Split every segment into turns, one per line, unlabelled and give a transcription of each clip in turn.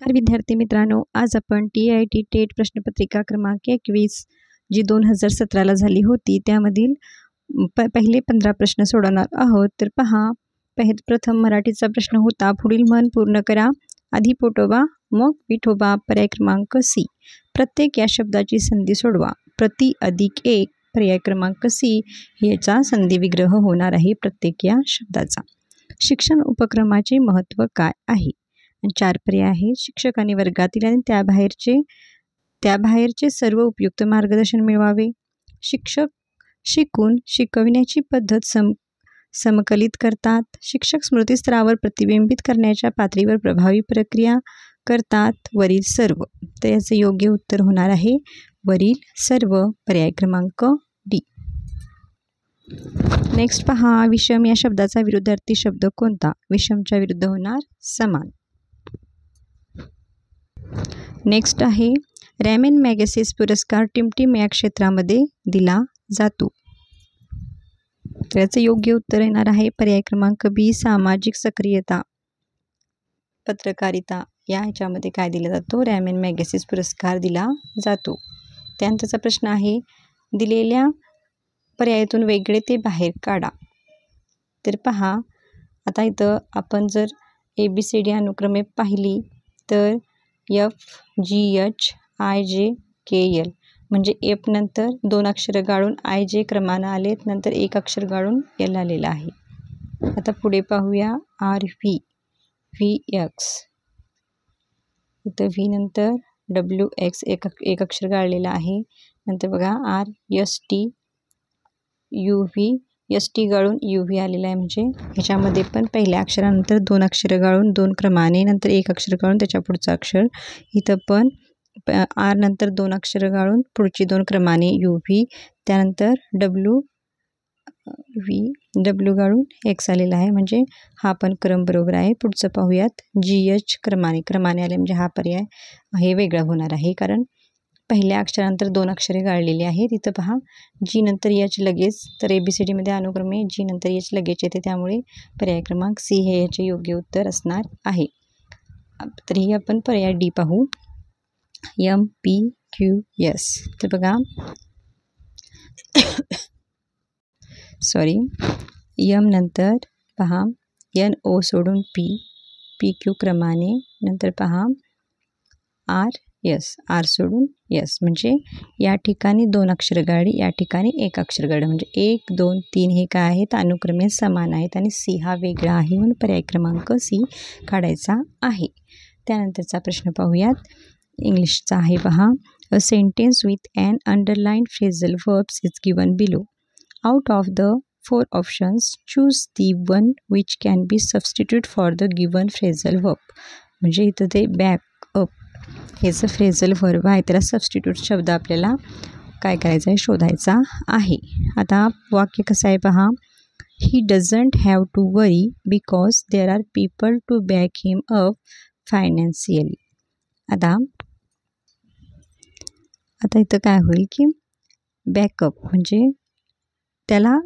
नमस्कार विद्यार्थी मित्रांनो, आज आपण TIT टेट प्रश्नपत्रिका क्रमांक 21 जी 2017ला झाली होती त्यामधील पहिले 15 प्रश्न सोडवणार आहोत. तर पहा, प्रथम मराठीचा प्रश्न होता, पुढील म्हण पूर्ण करा. आधी पोटोबा मग विठोबा. पर्याय क्रमांक सी. प्रत्येक या शब्दाची संधी सोडवा. प्रति अधिक एक. पर्याय क्रमांक सी. याचा संधी विग्रह होणार आहे प्रत्येक या शब्दाचा. शिक्षण उपक्रमाचे महत्त्व काय आहे? 4 पर्याय आहेत. शिक्षकांनी वर्गातील आणि त्याबाहेरचे सर्व उपयुक्त मार्गदर्शन मिळवावे. शिक्षक शिकून शिकविण्याची पद्धत समकलित करतात. शिक्षक स्मृतीस्तरावर प्रतिबिंबित करण्याच्या पातळीवर प्रभावी प्रक्रिया करतात. वरील सर्व. तर याचे योग्य उत्तर होणार आहे वरील सर्व. पर्याय क्रमांक डी. नेक्स्ट पहा, विषम या शब्दाचा विरुद्धार्थी शब्द कोणता? विषमच्या विरुद्ध होणार समान. नेक्स्ट आहे, रॅमन मॅगसेसे पुरस्कार टिमटिम या क्षेत्रामध्ये दिला जातो. तर याचं योग्य उत्तर येणार आहे पर्याय क्रमांक बी. सामाजिक सक्रियता, पत्रकारिता या ह्याच्यामध्ये काय दिला जातो? रॅमन मॅगसेसे पुरस्कार दिला जातो. त्यानंतरचा प्रश्न आहे, दिलेल्या पर्यायातून वेगळे ते बाहेर काढा. तर पहा, आता इथं आपण जर ABCD अनुक्रमे पाहिली तर FGHIJKL म्हणजे एफ नंतर 2 अक्षरं गाळून IJ क्रमानं आलेत, नंतर 1 अक्षर गाळून L आलेलं आहे. आता पुढे पाहूया RV VX, इथं V नंतर WX एक अक्षर गाळलेलं आहे. नंतर बघा RST UV ST गाळून UV आलेला आहे. म्हणजे ह्याच्यामध्ये पण पहिल्या अक्षरानंतर 2 अक्षरं गाळून 2 क्रमाने, नंतर 1 अक्षर गाळून त्याच्या पुढचं अक्षर. इथं पण R नंतर 2 अक्षरं गाळून पुढची 2 क्रमाने UV, त्यानंतर W गाळून X आलेला आहे. म्हणजे हा पण क्रम बरोबर आहे. पुढचं पाहूयात GH क्रमाने आले म्हणजे हा पर्याय हे वेगळा होणार आहे, कारण पहिल्या अक्षरानंतर 2 अक्षरे गाळलेली आहेत. इथं पहा, G नंतर H लगेच, तर ABCDमध्ये अनुक्रमे G नंतर H लगेच येते, त्यामुळे पर्याय क्रमांक सी हे याचे योग्य उत्तर असणार आहे. तरीही आपण पर्याय डी पाहू, MPQS. तर बघा M नंतर पहा NO सोडून PQ क्रमाने, नंतर पहा R सोडून S, म्हणजे या ठिकाणी 2 अक्षर गाडी, या ठिकाणी 1 अक्षर गाडी, म्हणजे 1 2 3 हे काय आहेत? अनुक्रमे समान आहेत आणि C हा वेगळा आहे, म्हणून पर्याय क्रमांक C काढायचा आहे. त्यानंतरचा प्रश्न पाहूयात, इंग्लिशचा आहे पहा. A sentence with an underline phrasal verbs is given below. Out of the 4 options choose the one which can be substitute for the given phrasal verb. म्हणजे इथं ते बॅक अप हेचं फ्रेझल वर्ब आहे, त्याला सबस्टिट्यूट शब्द आपल्याला काय करायचं आहे? शोधायचा आहे. आता वाक्य कसं आहे पहा, he doesn't have to worry because there are people to back him up financially. आता इथं काय होईल की बॅकअप म्हणजे त्याला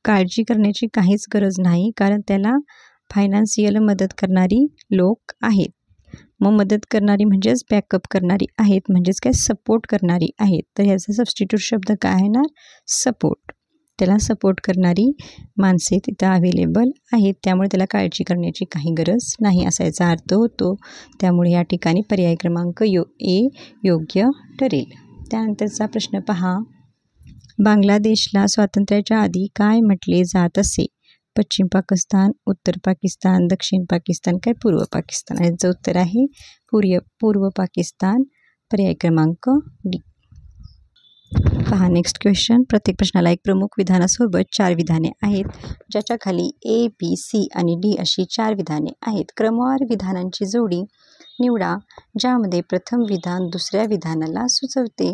काळजी करण्याची काहीच गरज नाही, कारण त्याला फायनान्शियल मदत करणारी लोक आहेत. मग मदत करणारी म्हणजेच बॅकअप करणारी आहेत, म्हणजेच काय सपोर्ट करणारी आहेत. तर ह्याचा सबस्टिट्यूट शब्द काय येणार? सपोर्ट. त्याला सपोर्ट करणारी माणसे तिथं अवेलेबल आहेत, त्यामुळे त्याला काळजी करण्याची काही गरज नाही असा याचा अर्थ होतो. त्यामुळे या ठिकाणी पर्याय क्रमांक ए योग्य ठरेल. त्यानंतरचा प्रश्न पहा, बांगलादेशला स्वातंत्र्याच्या आधी काय म्हटले जात असे? पश्चिम पाकिस्तान, उत्तर पाकिस्तान, दक्षिण पाकिस्तान, काय पूर्व पाकिस्तान? याचं उत्तर आहे पूर्व पाकिस्तान. पर्याय क्रमांक डी. पहा नेक्स्ट क्वेश्चन. प्रत्येक प्रश्नाला एक प्रमुख विधानासोबत 4 विधाने आहेत, ज्याच्या खाली A, B, C आणि D अशी 4 विधाने आहेत. क्रमवार विधानांची जोडी निवडा, ज्यामध्ये प्रथम विधान दुसऱ्या विधानाला सुचवते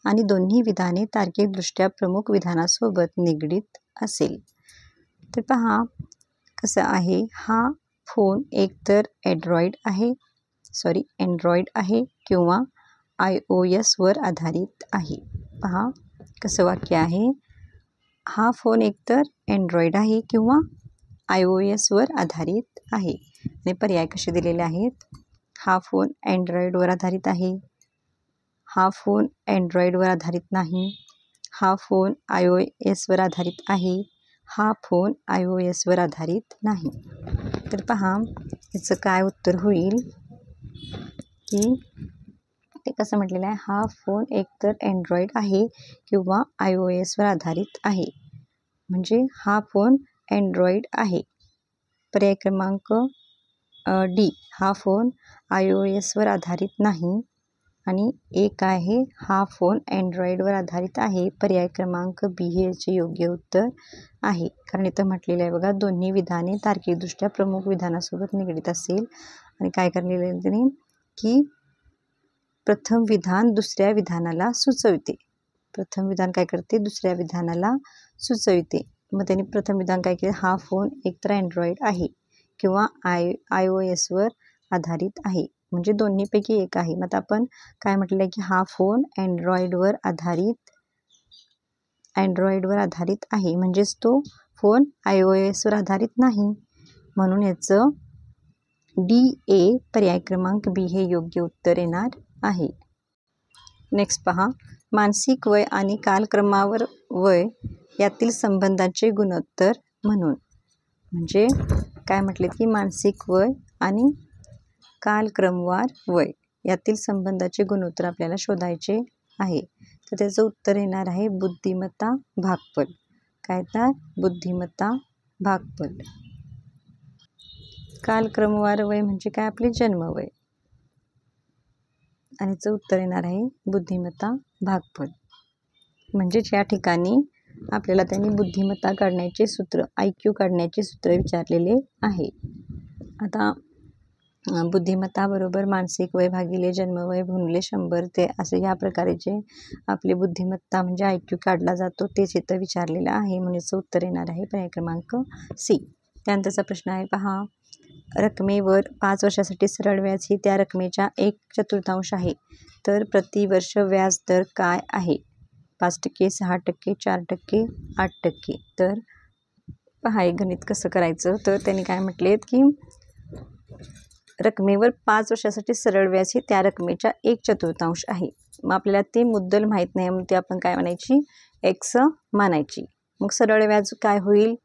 आणि दोन्ही विधाने तार्किकदृष्ट्या प्रमुख विधानासोबत निगडीत असेल. तर पहा कसं आहे, हा फोन एकतर अँड्रॉइड आहे किंवा iOS वर आधारित आहे. पहा कसं वाक्य आहे, हा फोन एकतर अँड्रॉइड आहे किंवा iOS वर आधारित आहे. आणि पर्याय कसे दिलेले आहेत, हा फोन अँड्रॉईडवर आधारित आहे. हा फोन अँड्रॉईडवर आधारित नाही. हा फोन iOSवर आधारित आहे. हा फोन iOSवर आधारित नाही. तर पहा याचं काय उत्तर होईल की ते कसं म्हटलेलं आहे, हा फोन एकतर अँड्रॉईड आहे किंवा iOSवर आधारित आहे. म्हणजे हा फोन अँड्रॉईड आहे. पर्याय क्रमांक डी, हा फोन iOSवर आधारित नाही. आणि एक आहे, हा फोन अँड्रॉईडवर आधारित आहे. पर्याय क्रमांक बी हे याचे योग्य उत्तर आहे. कारण इथं म्हटलेलं आहे बघा, दोन्ही विधाने तार्किकदृष्ट्या प्रमुख विधानासोबत निगडीत असेल. आणि काय करलेलं आहे त्याने की प्रथम विधान दुसऱ्या विधानाला सुचविते. प्रथम विधान काय करते, दुसऱ्या विधानाला सुचविते. मग त्यांनी प्रथम विधान काय केले, हा फोन एकतर अँड्रॉईड आहे किंवा iOSवर आधारित आहे. म्हणजे दोन्हीपैकी एक आहे. मग आपण काय म्हटलं आहे की हा फोन अँड्रॉईडवर आधारित आहे. म्हणजेच तो फोन iOSवर आधारित नाही. म्हणून याचं DA पर्याय क्रमांक बी हे योग्य उत्तर येणार आहे. नेक्स्ट पहा, मानसिक वय आणि कालक्रमावर वय यातील संबंधांचे गुणोत्तर म्हणून. म्हणजे काय म्हटले की मानसिक वय आणि कालक्रमवार वय यातील संबंधाचे गुणोत्तर आपल्याला शोधायचे आहे. तर त्याचं उत्तर येणार आहे बुद्धिमत्ता भागफल. काय तर बुद्धिमत्ता भागफल. कालक्रमवार वय म्हणजे काय, आपले जन्मवय. आणि याचं उत्तर येणार आहे बुद्धिमत्ता भागफल. म्हणजेच या ठिकाणी आपल्याला त्यांनी बुद्धिमत्ता काढण्याचे सूत्र, IQ काढण्याचे सूत्र विचारलेले आहे. आता बुद्धिमत्ता बरोबर मानसिक वय भागिले जन्मवय गुणिले 100 ते असे या प्रकारे जे आपली बुद्धिमत्ता म्हणजे IQ काढला जातो तेच इथं विचारलेलं आहे. म्हणून याचं उत्तर येणार आहे पर्याय क्रमांक सी. त्यानंतरचा प्रश्न आहे पहा, रकमेवर 5 वर्षासाठी सरळ व्याज ही त्या रकमेच्या 1/4 आहे. तर प्रतिवर्ष व्याज दर काय आहे? 5%, 6%, 4%, 8%. तर पहा हे गणित कसं करायचं. तर त्यांनी काय म्हटलेत की रकमेवर 5 वर्षासाठी सरळ व्याज ही त्या रकमेच्या 1/4 आहे. मग आपल्याला ते मुद्दल माहीत नाही म्हणून ते आपण काय म्हणायची, एक्स मानायची. मग सरळ व्याज काय होईल,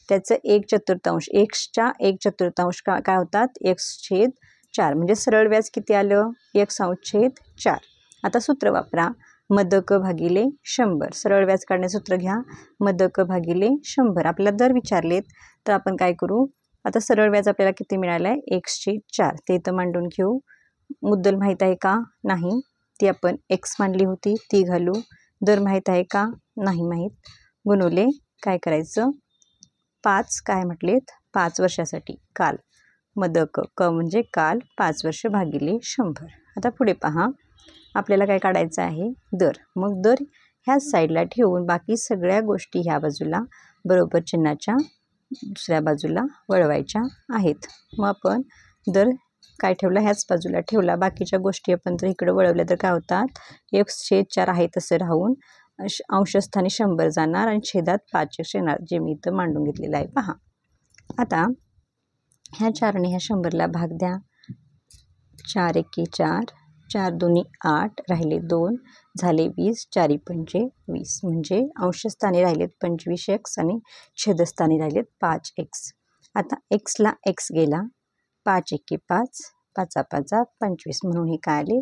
त्याचं 1/4, एक्सच्या 1/4 काय होतात, x/4. म्हणजे सरळ व्याज किती आलं, x/4. आता सूत्र वापरा, मदक भागिले 100. सरळ व्याज काढण्याचं सूत्र घ्या, मदक भागिले 100. आपल्याला दर विचारलेत तर आपण काय करू, आता सरळ व्याज आपल्याला किती मिळालं आहे, x/4. ते इथं मांडून घेऊ. मुद्दल माहीत आहे का, नाही, ती आपण x मांडली होती ती घालू. दर माहीत आहे का, नाही माहीत. गुणुले काय करायचं, 5 काय म्हटलेत, 5 वर्षासाठी काल, मदक क म्हणजे काल, 5 वर्ष भागिले 100. आता पुढे पहा, आपल्याला काय काढायचं आहे, दर. मग दर ह्याच साईडला ठेवून बाकी सगळ्या गोष्टी ह्या बाजूला बरोबर चिन्हाच्या दुसऱ्या बाजूला वळवायच्या आहेत. मग आपण दर काय ठेवला, ह्याच बाजूला ठेवला. बाकीच्या गोष्टी आपण जर इकडे वळवल्या तर काय होतात, x/4 आहे तसं राहून अंशस्थानी 100 जाणार आणि छेदात 5x येणार, जे मी इथं मांडून घेतलेलं आहे पहा. आता ह्या 4ने ह्या 100ला भाग द्या. 4 एके 4, 4 दोन्ही 8, राहिले 2, झाले 20, 4 पंचे 20. म्हणजे अंशस्थानी राहिलेत 25x आणि छेदस्थानी राहिलेत 5x. आता xला x गेला, 5 एके 5, 5 5 25. म्हणून हे काय आले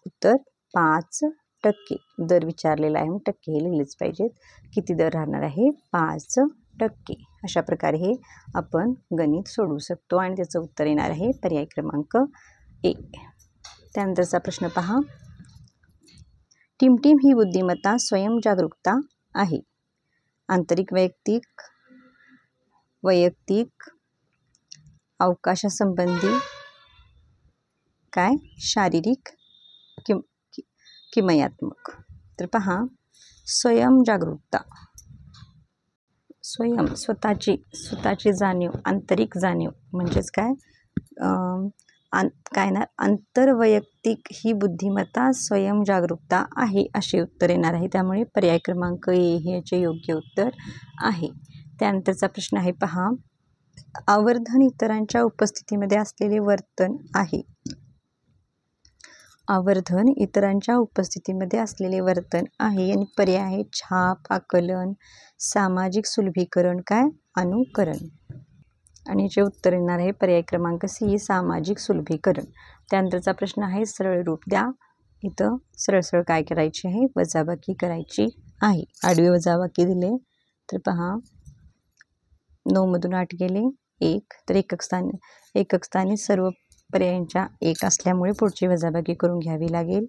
उत्तर 5%. दर विचारलेला आहे, मग टक्के हे लिहिलेच पाहिजेत. किती दर राहणार आहे, 5%. अशा प्रकारे हे आपण गणित सोडवू शकतो आणि त्याचं उत्तर येणार आहे पर्याय क्रमांक ए. त्यानंतरचा प्रश्न पहा, टिमटिम ही बुद्धिमत्ता स्वयंजागरूकता आहे. आंतरिक वैयक्तिक अवकाशासंबंधी काय, शारीरिक किमयात्मक. तर पहा, स्वयंजागरूकता, स्वतःची जाणीव, आंतरिक जाणीव म्हणजेच काय, काय ना, आंतरवैयक्तिक ही बुद्धिमत्ता स्वयंजागरूकता आहे असे उत्तर येणार आहे. त्यामुळे पर्याय क्रमांक ए हे याचे योग्य उत्तर आहे. त्यानंतरचा प्रश्न आहे पहा, आवर्धन इतरांच्या उपस्थितीमध्ये असलेले वर्तन आहे. आवर्धन इतरांच्या उपस्थितीमध्ये असलेले वर्तन आहे आणि पर्याय आहे छाप, आकलन, सामाजिक सुलभीकरण, काय अनुकरण. आणि जे उत्तर येणार आहे पर्याय क्रमांक सी, सामाजिक सुलभीकरण. त्यानंतरचा प्रश्न आहे सरळ रूप द्या. इथं सरळ काय करायची आहे, वजाबाकी करायची आहे. आडवी वजाबाकी दिले तर पहा 9 मधून 8 गेले 1, तर एकक स्थानी सर्व पर्यायांच्या 1 असल्यामुळे पुढची वजाबाकी करून घ्यावी लागेल.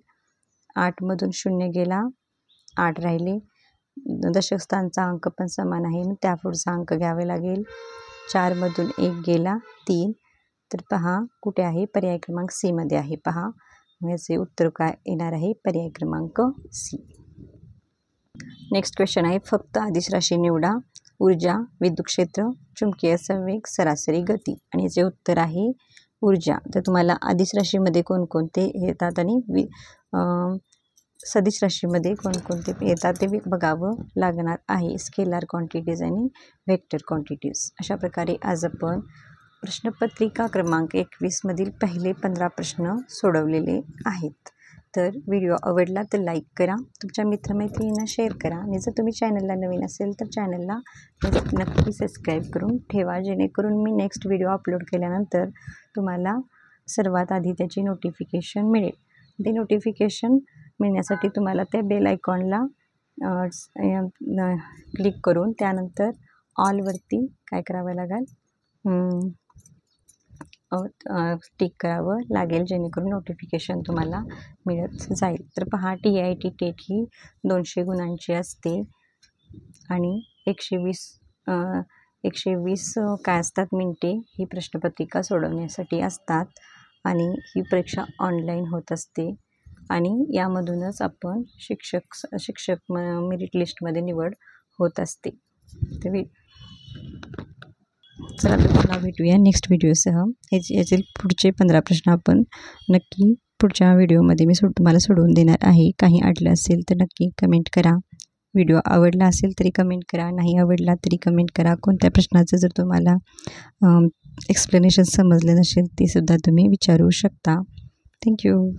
8 मधून 0 गेला 8 राहिले. दशक स्थानचा अंक पण समान आहे, त्या पुढचा अंक घ्यावे लागेल. 4 मधून 1 गेला 3, तर पहा कुठे आहे, पर्याय क्रमांक सी मध्ये आहे. पहा याचे उत्तर काय येणार आहे, पर्याय क्रमांक सी. नेक्स्ट क्वेश्चन आहे फक्त आदिश राशी निवडा. ऊर्जा, विद्युत क्षेत्र, चुंबकीय संवेग, सरासरी गती. आणि याचे उत्तर आहे ऊर्जा. तर तुम्हाला आदिश राशीमध्ये कोणकोणते येतात आणि सदिश राशीमध्ये कोणकोणते येतात ते बघावं लागणार आहे. स्केलार क्वांटिटीज आणि व्हेक्टर क्वांटिटीज. अशा प्रकारे आज आपण प्रश्नपत्रिका क्रमांक 21 मधील पहिले 15 प्रश्न सोडवलेले आहेत. तर व्हिडिओ आवडला तर लाईक करा, तुमच्या मित्रमैत्रिणींना शेअर करा आणि जर तुम्ही चॅनलला नवीन असेल तर चॅनलला नक्की सबस्क्राईब करून ठेवा, जेणेकरून मी नेक्स्ट व्हिडिओ अपलोड केल्यानंतर तुम्हाला सर्वात आधी त्याची नोटिफिकेशन मिळेल. ते नोटिफिकेशन मिळण्यासाठी तुम्हाला त्या बेल आयकॉनला क्लिक करून त्यानंतर ऑलवरती काय करावं लागेल, टिक करावं लागेल, जेणेकरून नोटिफिकेशन तुम्हाला मिळत जाईल. तर पहा TIT टेट ही 200 गुणांची असते आणि 120 काय असतात मिनिटे ही प्रश्नपत्रिका सोडवण्यासाठी असतात आणि ही परीक्षा ऑनलाईन होत असते आणि यामधूनच आपण शिक्षक मेरिट लिस्टमध्ये निवड होत असते. तर चला तर पुन्हा भेटूया नेक्स्ट व्हिडिओसह. याचे पुढचे 15 प्रश्न आपण नक्की पुढच्या व्हिडिओमध्ये मी तुम्हाला सोडवून देणार आहे. काही अडलं असेल तर नक्की कमेंट करा. व्हिडिओ आवडला असेल तरी कमेंट करा, नाही आवडला तरी कमेंट करा. कोणत्या प्रश्नाचं जर तुम्हाला एक्सप्लेनेशन समजलं नसेल ते सुद्धा तुम्ही विचारू शकता. थँक्यू.